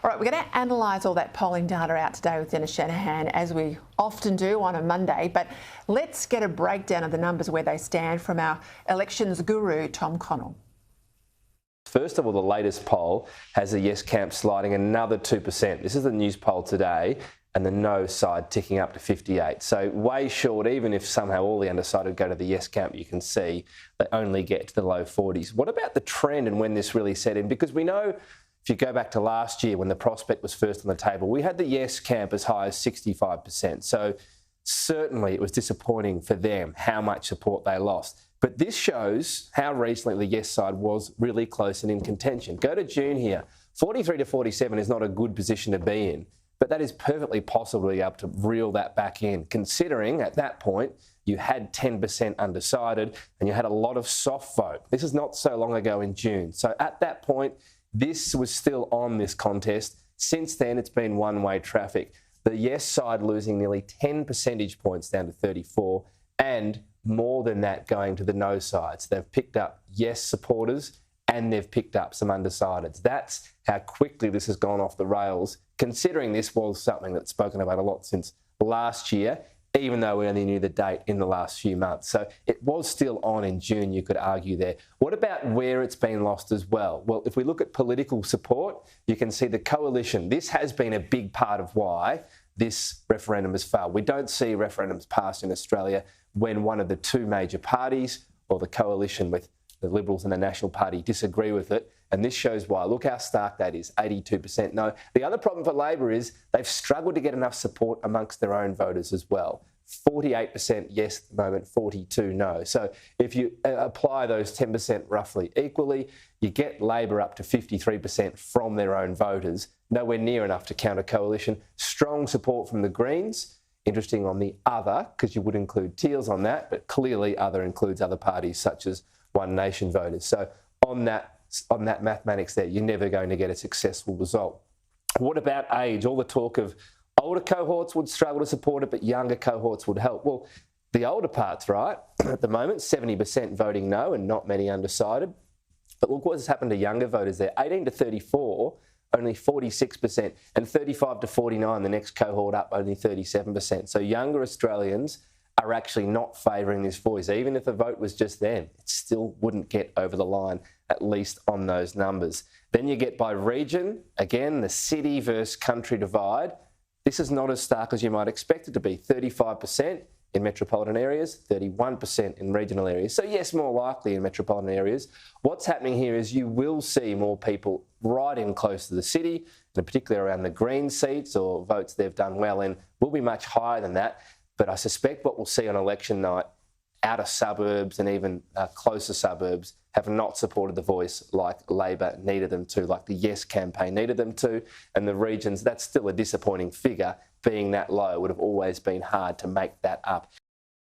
All right, we're going to analyse all that polling data out today with Dennis Shanahan, as we often do on a Monday. But let's get a breakdown of the numbers where they stand from our elections guru, Tom Connell. First of all, the latest poll has the yes camp sliding another 2%. This is the Newspoll today, and the no side ticking up to 58. So way short, even if somehow all the undecided go to the yes camp, you can see they only get to the low 40s. What about the trend and when this really set in? Because we know, if you go back to last year when the prospect was first on the table, we had the yes camp as high as 65%. So certainly it was disappointing for them how much support they lost. But this shows how recently the yes side was really close and in contention. Go to June here. 43 to 47 is not a good position to be in, but that is perfectly possible to be able to reel that back in, considering at that point you had 10% undecided and you had a lot of soft vote. This is not so long ago in June. So at that point, this was still on this contest. Since then, it's been one-way traffic. The yes side losing nearly 10 percentage points down to 34, and more than that going to the no side. So they've picked up yes supporters and they've picked up some undecideds. That's how quickly this has gone off the rails, considering this was something that's spoken about a lot since last year, even though we only knew the date in the last few months. So it was still on in June, you could argue there. What about where it's been lost as well? Well, if we look at political support, you can see the coalition. This has been a big part of why this referendum has failed. We don't see referendums passed in Australia when one of the two major parties or the coalition with the Liberals and the National Party disagree with it. And this shows why. Look how stark that is, 82% no. The other problem for Labor is they've struggled to get enough support amongst their own voters as well. 48% yes at the moment, 42 no. So if you apply those 10% roughly equally, you get Labor up to 53% from their own voters. Nowhere near enough to count a coalition. Strong support from the Greens. Interesting on the other, because you would include Teals on that, but clearly other includes other parties such as One Nation voters. So on that mathematics there, you're never going to get a successful result. What about age? All the talk of older cohorts would struggle to support it, but younger cohorts would help. Well, the older parts, right? At the moment, 70% voting no and not many undecided. But look what has happened to younger voters there. 18 to 34, only 46%, and 35 to 49, the next cohort up, only 37%. So younger Australians are actually not favouring this voice. Even if the vote was just them, it still wouldn't get over the line, at least on those numbers. Then you get by region, again, the city versus country divide. This is not as stark as you might expect it to be. 35% in metropolitan areas, 31% in regional areas. So yes, more likely in metropolitan areas. What's happening here is you will see more people right in close to the city, and particularly around the Green seats or votes they've done well in, will be much higher than that. But I suspect what we'll see on election night, outer suburbs and even closer suburbs have not supported the voice like Labor needed them to, like the Yes campaign needed them to. And the regions, that's still a disappointing figure. Being that low would have always been hard to make that up.